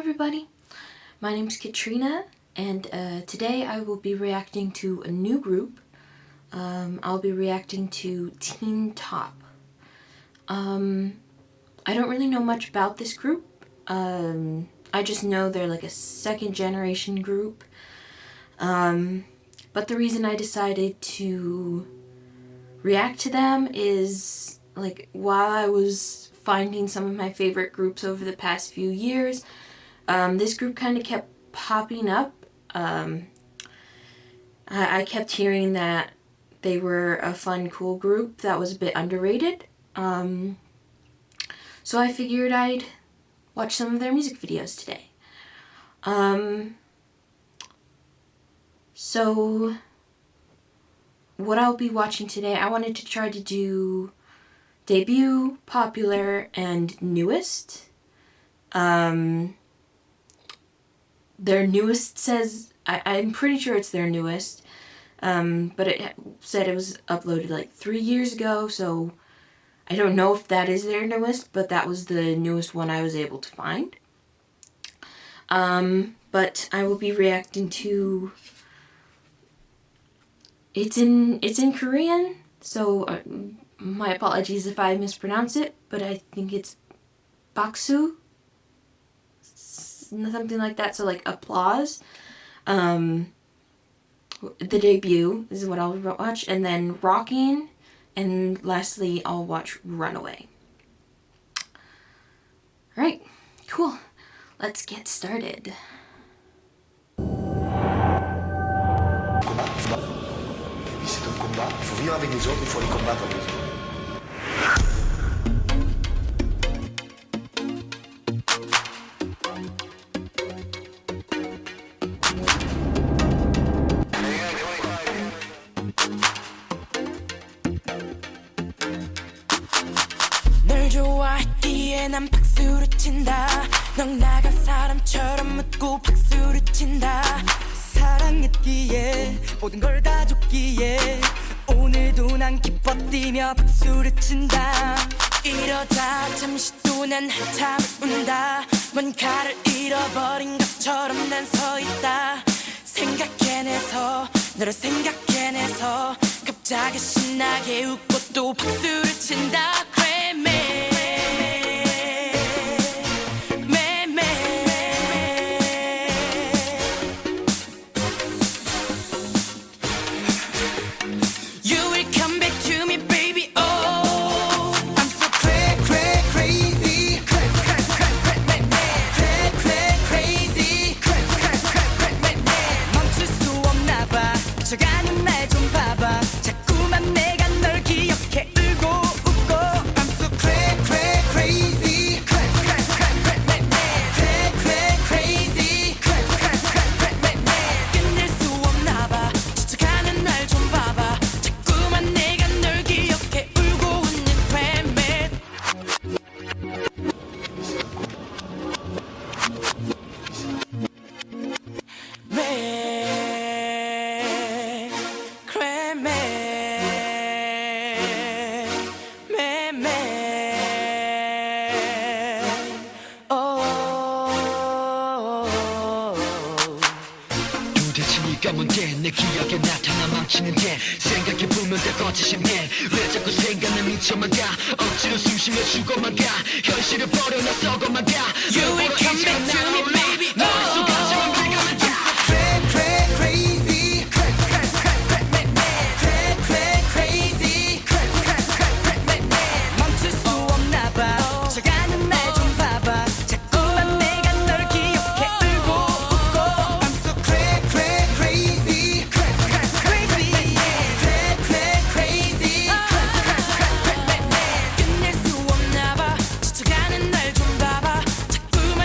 everybody, my name's Katrina, and today I will be reacting to a new group. I'll be reacting to Teen Top. I don't really know much about this group. I just know they're like a second generation group. But the reason I decided to react to them is like while I was finding some of my favorite groups over the past few years, this group kind of kept popping up. I kept hearing that they were a fun, cool group that was a bit underrated. So I figured I'd watch some of their music videos today. So what I'll be watching today, I wanted to try to do debut, popular, and newest. Their newest says, I'm pretty sure it's their newest, but it said it was uploaded like 3 years ago, so I don't know if that is their newest, but that was the newest one I was able to find. But I will be reacting to, it's in Korean, so my apologies if I mispronounce it, but I think it's baksu, something like that, so like applause. The debut is what I'll watch, and then Rocking, and lastly I'll watch Runaway. Alright, cool. Let's get started. C'est un combat, il faut vivre avec les autres, il faut les combattre avec les autres. 널 좋아했기에 난 박수를 친다. 넌 나간 사람처럼 묻고 박수를 친다. 사랑했기에 모든 걸 다 줬기에 오늘도 난 기뻐 뛰며 박수를 친다. 이러다 잠시 또 난 한참을 운다. 뭔가를 잃어버린 것처럼 난 서 있다. 생각해내서 너를 생각해내서 갑자기 신나게 웃고 또 박수를 친다. 가는 날 좀 봐봐. 자꾸만 내가 널 기억해 울고 웃고. I'm so crazy. crazy. 끝낼 수 없나 봐. 지쳐가는 날 좀 봐봐. 자꾸만 내가 널 기억해 울고 웃는 crazy. 뭔데 내 기억에 나타나 망치는데 생각해보면 다 거짓이네. 왜 자꾸 생각나 미쳐만 가. 억지로 숨쉬며 죽어만 가. 현실을 버려놔서고만 가. You will come back to me baby. 머릿속까지만 긁으면 다 crazy. crazy. 멈출 수 없나 봐. 지쳐가는 날 좀 봐봐. 자꾸만 내가 널 기억해 울고 웃고. I'm so crazy. 끝낼 수 없나 봐. 지쳐가는 날 좀 봐봐. 자꾸만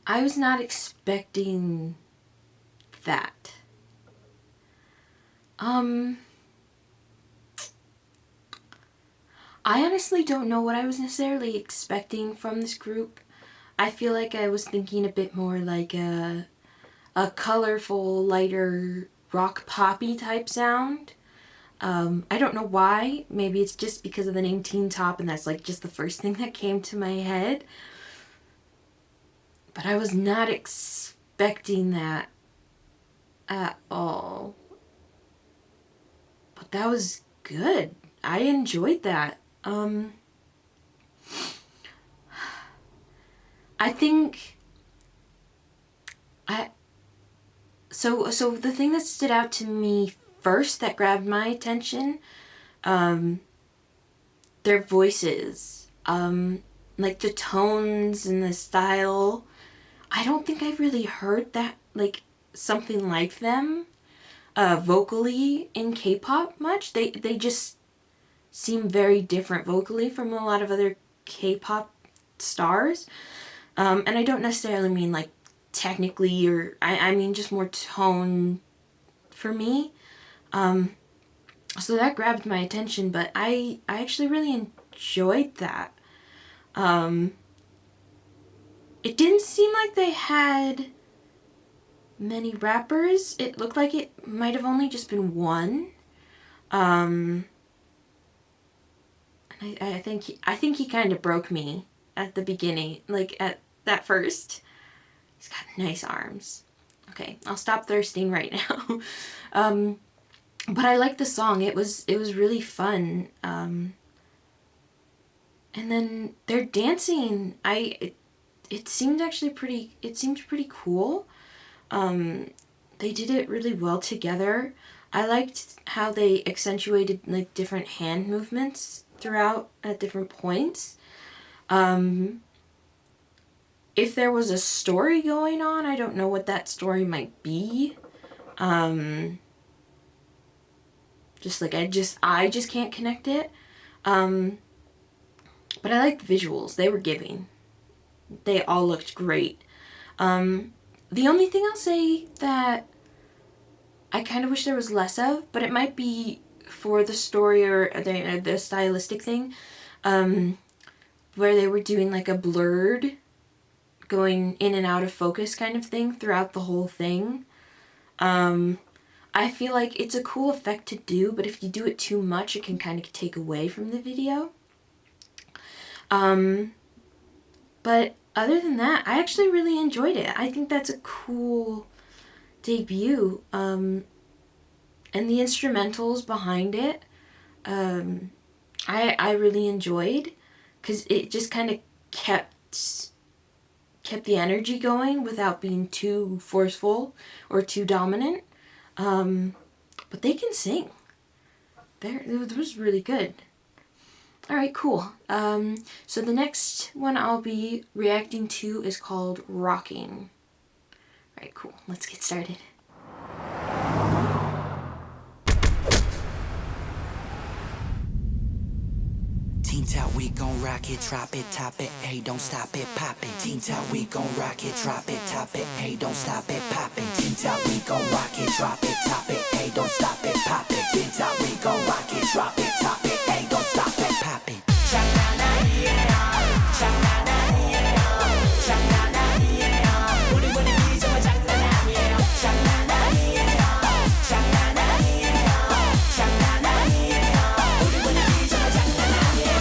I was not expecting that. I honestly don't know what I was necessarily expecting from this group. I feel like I was thinking a bit more like a colorful, lighter, rock poppy type sound. I don't know why. Maybe it's just because of the name Teen Top and that's like just the first thing that came to my head. But I was not expecting that at all. But that was good. I enjoyed that. I think so the thing that stood out to me first that grabbed my attention, their voices, like the tones and the style. I don't think I've really heard that, like something like them vocally in K-pop much. They just seem very different vocally from a lot of other K-pop stars. And I don't necessarily mean like technically, or I mean just more tone for me. So that grabbed my attention, but I actually really enjoyed that. It didn't seem like they had many rappers. It looked like it might have only just been one. And I think he kind of broke me at the beginning, like at that first. He's got nice arms. Okay, I'll stop thirsting right now. But I liked the song. It was really fun. And then their dancing, it seemed actually pretty cool. They did it really well together. I liked how they accentuated like different hand movements throughout at different points. If there was a story going on, I don't know what that story might be. Just like I just can't connect it. But I liked the visuals. They were giving. They all looked great. The only thing I'll say that I kind of wish there was less of, but it might be for the story or the stylistic thing, where they were doing like a blurred, going in and out of focus kind of thing throughout the whole thing. I feel like it's a cool effect to do, but if you do it too much, it can kind of take away from the video. But other than that, I actually really enjoyed it. I think that's a cool debut. And the instrumentals behind it, I really enjoyed, because it just kind of kept the energy going without being too forceful or too dominant. But they can sing. It was really good. Alright, cool. So the next one I'll be reacting to is called Rocking. Alright, cool. Let's get started. Teen Top, we gon' rock it, drop it, top it, hey, don't stop it, pop it. Teen Top, we gon' rock it, drop it, top it, hey, don't stop it, pop it. Teen Top, we gon' rock it, drop it, top it, hey, don't stop it, pop it. Teen Top, we gon' rock it, drop it, top it, hey, don't stop it, pop it. 장난 아니에요, 장난 아니에요, 장난 아니에요. 우리 분위기 정말 장난 아니에요, 장난 아니에요, 장난 아니에요, 장난 아니에요. 우리 분위기 정말 장난 아니에요.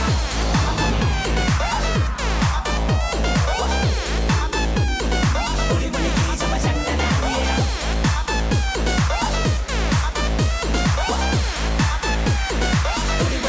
우리 분위기 정말 장난 아니에요. 우리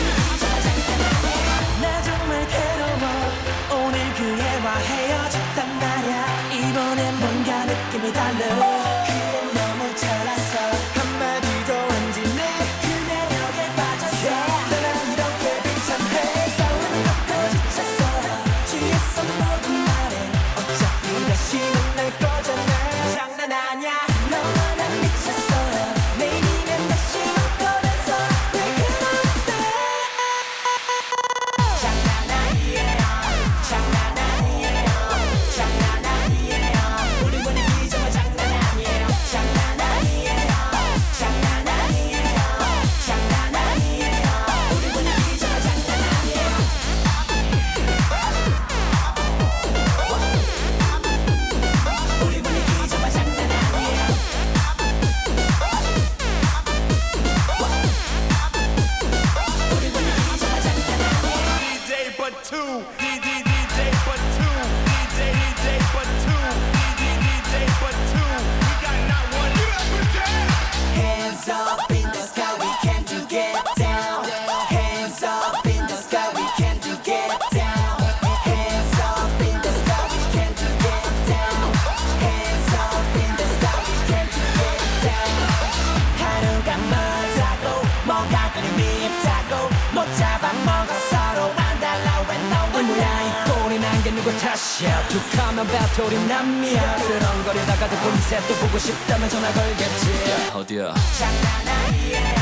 밉다고 못 잡아먹어 서로 안 달라 왜 너와 이 뭐야 이 꼴이 난 게 누구 탓이야 툭하면 배틀이 남이야 그런거리다가도 본새 또 보고 싶다면 전화 걸겠지 어디야 장난 아니에요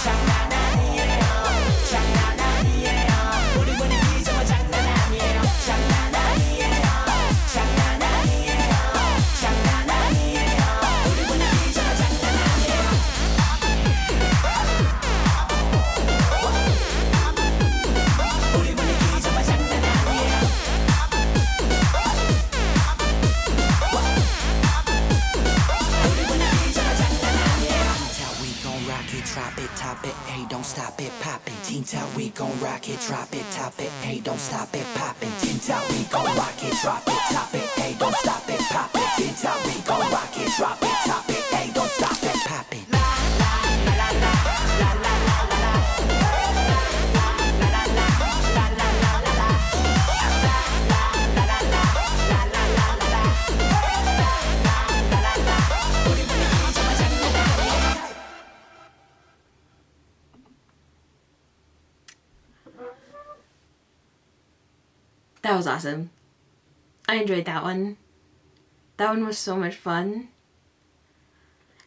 장난 아니에요 장난 아니에요 우리 분위기 정말 장난 아니에요 장난 아니에요 장난 아니에요 장난 아니에요 우리 분위기 정말 장난 아니에요 우리 분위기 정말 장난 아니에요 우리 분위기 정말 장난 아니에요 Tinta we gon' rock it drop it top it hey don't stop it pop it Tinta we gon' rock it drop it top it hey don't stop it poppin' Tinta we gon' rock it drop it top it hey don't stop it pop it Tinta we gon' rock it drop it top it hey don't stop it pop it la la la la la la la la la That was awesome. I enjoyed that one. That one was so much fun.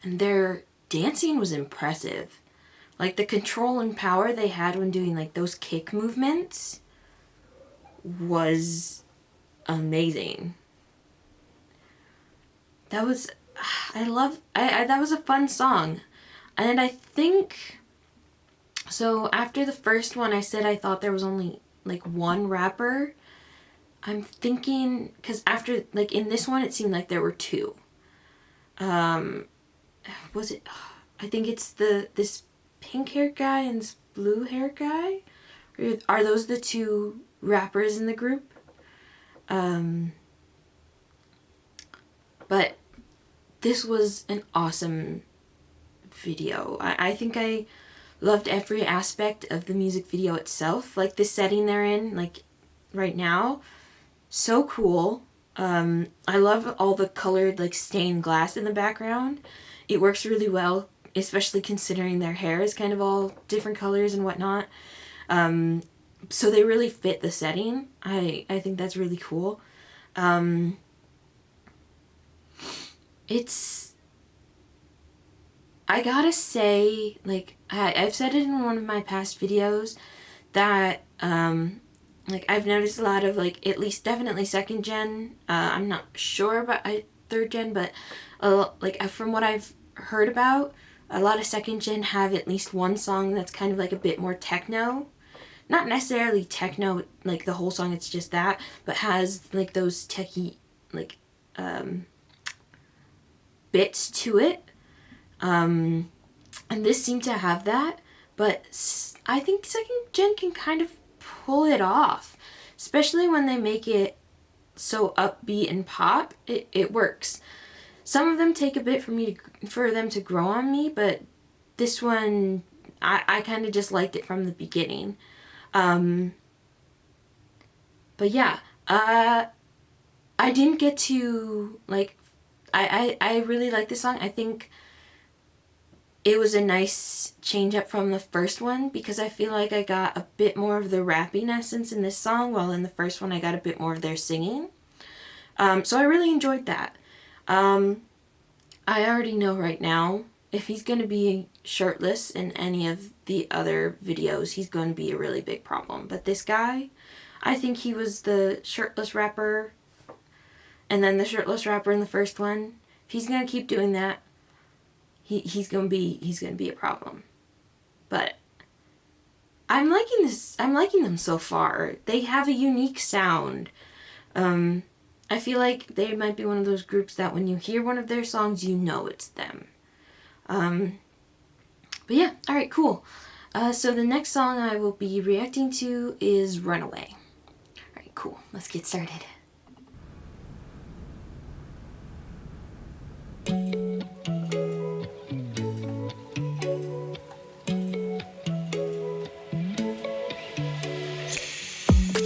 And their dancing was impressive. Like the control and power they had when doing like those kick movements was amazing. That was that was a fun song. And I think so after the first one I said I thought there was only like one rapper. I'm thinking, because after, like, in this one, it seemed like there were two. Was it, I think it's this pink-haired guy and this blue-haired guy? Or are those the two rappers in the group? But this was an awesome video. I think I loved every aspect of the music video itself. Like, the setting they're in, like, right now. So cool. I love all the colored like stained glass in the background. It works really well, especially considering their hair is kind of all different colors and whatnot. So they really fit the setting. I think that's really cool. It's, I gotta say, like, I've said it in one of my past videos that like I've noticed a lot of like at least definitely second gen. I'm not sure about third gen, but like from what I've heard about, a lot of second gen have at least one song that's kind of like a bit more techno. Not necessarily techno, like the whole song, it's just that, but has like those techie like bits to it. And this seemed to have that, but I think second gen can kind of pull it off, especially when they make it so upbeat and pop. It works. Some of them take a bit for them to grow on me, but this one I kind of just liked it from the beginning. But yeah, I didn't get to like I really like this song. I think it was a nice change up from the first one because I feel like I got a bit more of the rapping essence in this song, while in the first one I got a bit more of their singing. So I really enjoyed that. I already know right now, if he's going to be shirtless in any of the other videos, he's going to be a really big problem. But this guy, I think he was the shirtless rapper and then the shirtless rapper in the first one. If he's going to keep doing that, he's gonna be a problem. But I'm liking this. I'm liking them so far. They have a unique sound. I feel like they might be one of those groups that when you hear one of their songs, you know it's them. But yeah, all right, cool. So the next song I will be reacting to is "RunAway." All right, cool. Let's get started.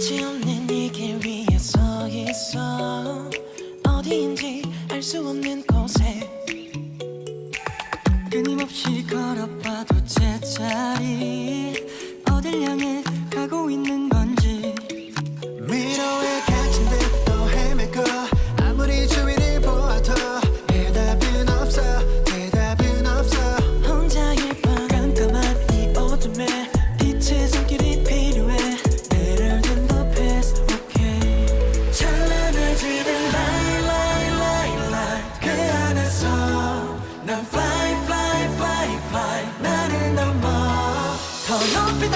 끝이 없는 이 길 위에 서 있어 어디인지 알 수 없는 곳에 끊임없이 걸어봐도 제자리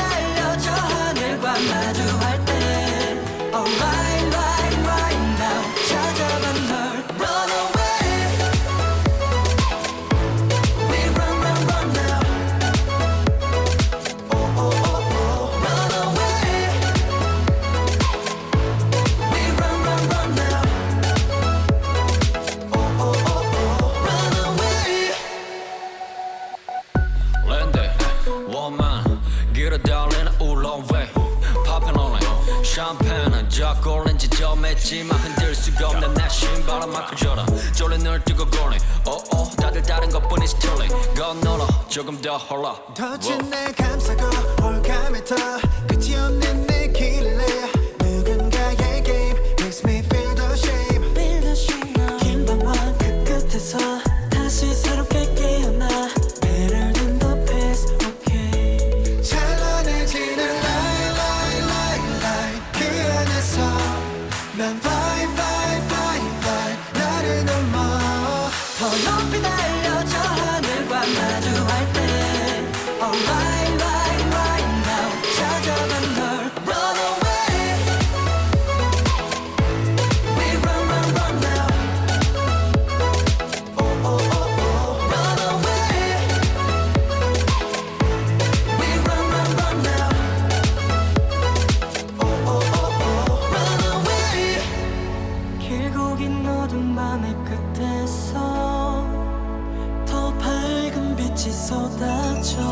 달려줘 하늘과 마주할 때 Alright, right, right now 찾아봐 널 Run away We run, run, run now Oh, oh, oh, oh Run away We run, run, run now Oh, oh, oh, oh Run away 랜드 워만 길어 달리는 울렁웨이 Popping on it 샴페인은 저골린 지점했지만 흔들 수가 없는 내 신바람만큼 줘라 졸린 널 뜨고 거네 Oh 다들 다른 것뿐이지 틀린 건너러 조금 더 홀라 덫은 날 감싸고 홀감에 더 끝이 없는 내 길을 내 누군가의 game makes me feel the shame Feel the shame now 긴 밤과 그 끝에서 다시 새롭게 깨어나 Better than the past, okay 찬란해지는 light light light light 그 안에서 난 fly fly fly fly 나를 넘어 더 높이 달려줘 하늘과 마주할 때 Alright, right, right now 찾아봐 널 Run away We run, run, run now Oh, oh, oh, oh Run away We run, run, run now Oh, oh, oh, oh Run away 길고 긴 어두운 밤의 끝에서 더 밝은 빛이 쏟아져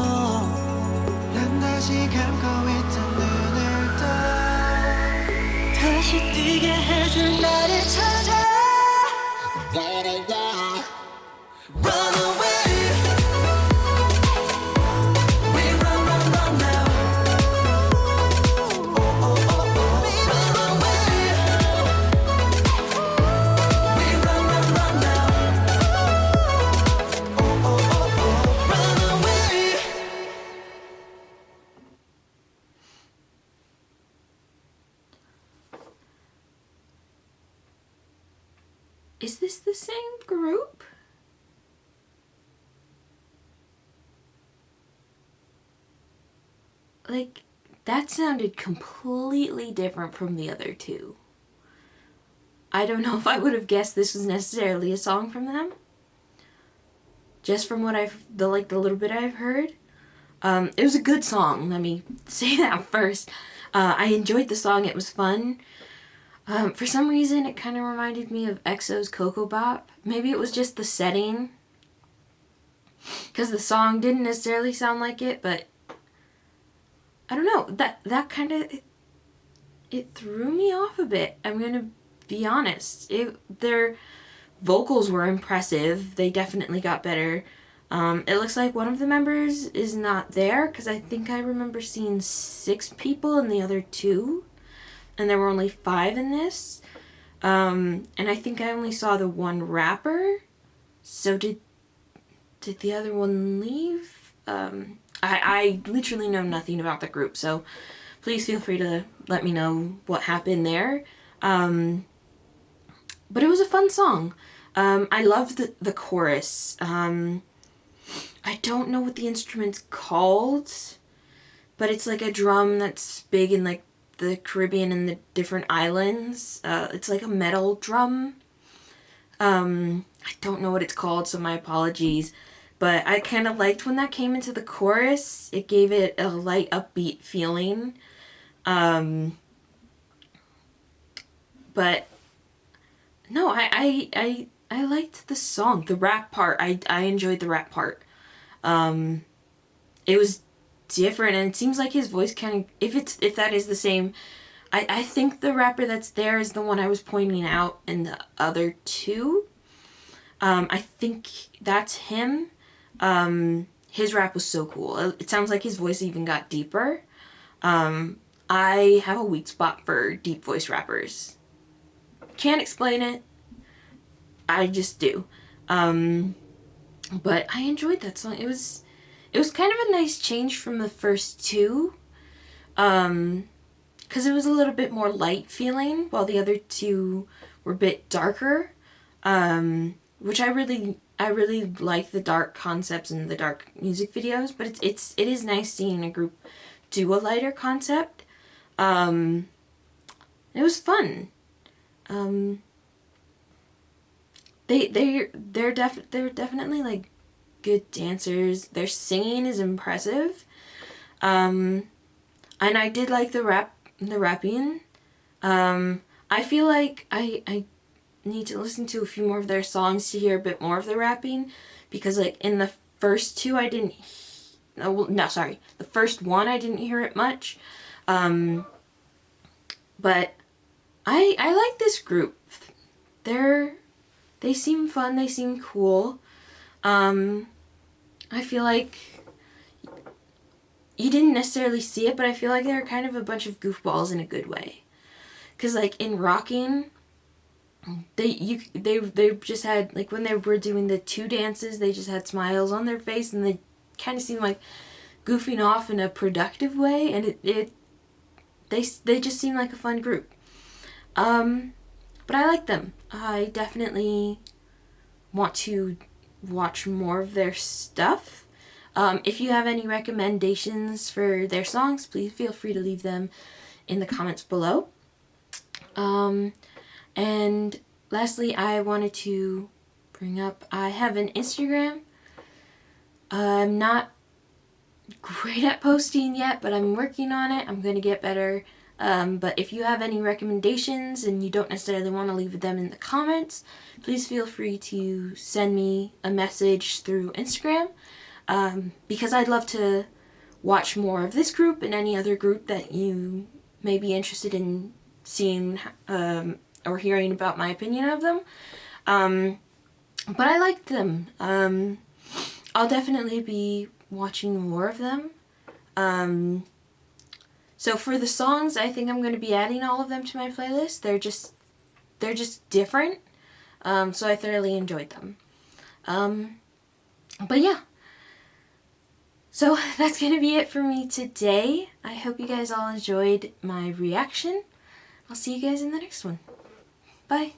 난 다시 감고 있던 눈을 떠 다시 뛰게 해줄 나를 찾아 Run away We run, run, run now Oh, oh, oh, oh Run away We run, run, run now Oh, oh, oh, oh Run away Is this the same group? Like, that sounded completely different from the other two. I don't know if I would have guessed this was necessarily a song from them. Just from what the little bit I've heard. It was a good song, let me say that first. I enjoyed the song, it was fun. For some reason, it kind of reminded me of EXO's Coco Bop. Maybe it was just the setting. Because the song didn't necessarily sound like it, but I don't know. That kind of, it threw me off a bit. I'm going to be honest. Their vocals were impressive. They definitely got better. It looks like one of the members is not there, because I think I remember seeing 6 people in the other 2. And there were only 5 in this. And I think I only saw the one rapper. So did the other one leave? I literally know nothing about the group, so please feel free to let me know what happened there. But it was a fun song. I loved the chorus. I don't know what the instrument's called, but it's like a drum that's big in like the Caribbean and the different islands. It's like a metal drum. I don't know what it's called, so my apologies. But I kind of liked when that came into the chorus. It gave it a light, upbeat feeling. But no, I liked the song. The rap part, I enjoyed the rap part. It was different, and it seems like his voice kind of, if that is the same, I think the rapper that's there is the one I was pointing out in the other 2. I think that's him. His rap was so cool. It sounds like his voice even got deeper. I have a weak spot for deep voice rappers. Can't explain it. I just do. But I enjoyed that song. It was kind of a nice change from the first 2. Because it was a little bit more light feeling, while the other 2 were a bit darker. Which I really like the dark concepts and the dark music videos, but it is nice seeing a group do a lighter concept. It was fun. They're definitely like good dancers. Their singing is impressive. And I did like the rapping. I feel like I need to listen to a few more of their songs to hear a bit more of the rapping, because like in the first two I didn't, the first one I didn't hear it much. But I like this group. They seem fun, they seem cool. I feel like you didn't necessarily see it, but I feel like they're kind of a bunch of goofballs in a good way. Cause like in rocking, they just had, like when they were doing the two dances, they just had smiles on their face, and they kind of seemed like goofing off in a productive way, and they just seem like a fun group. But I like them. I definitely want to watch more of their stuff. If you have any recommendations for their songs, please feel free to leave them in the comments below. And lastly, I wanted to bring up, I have an Instagram. I'm not great at posting yet, but I'm working on it. I'm going to get better. But if you have any recommendations and you don't necessarily want to leave them in the comments, please feel free to send me a message through Instagram, because I'd love to watch more of this group and any other group that you may be interested in seeing or hearing about my opinion of them. But I liked them. I'll definitely be watching more of them. So for the songs, I think I'm going to be adding all of them to my playlist. They're just different. So I thoroughly enjoyed them. But yeah. So that's going to be it for me today. I hope you guys all enjoyed my reaction. I'll see you guys in the next one. Bye.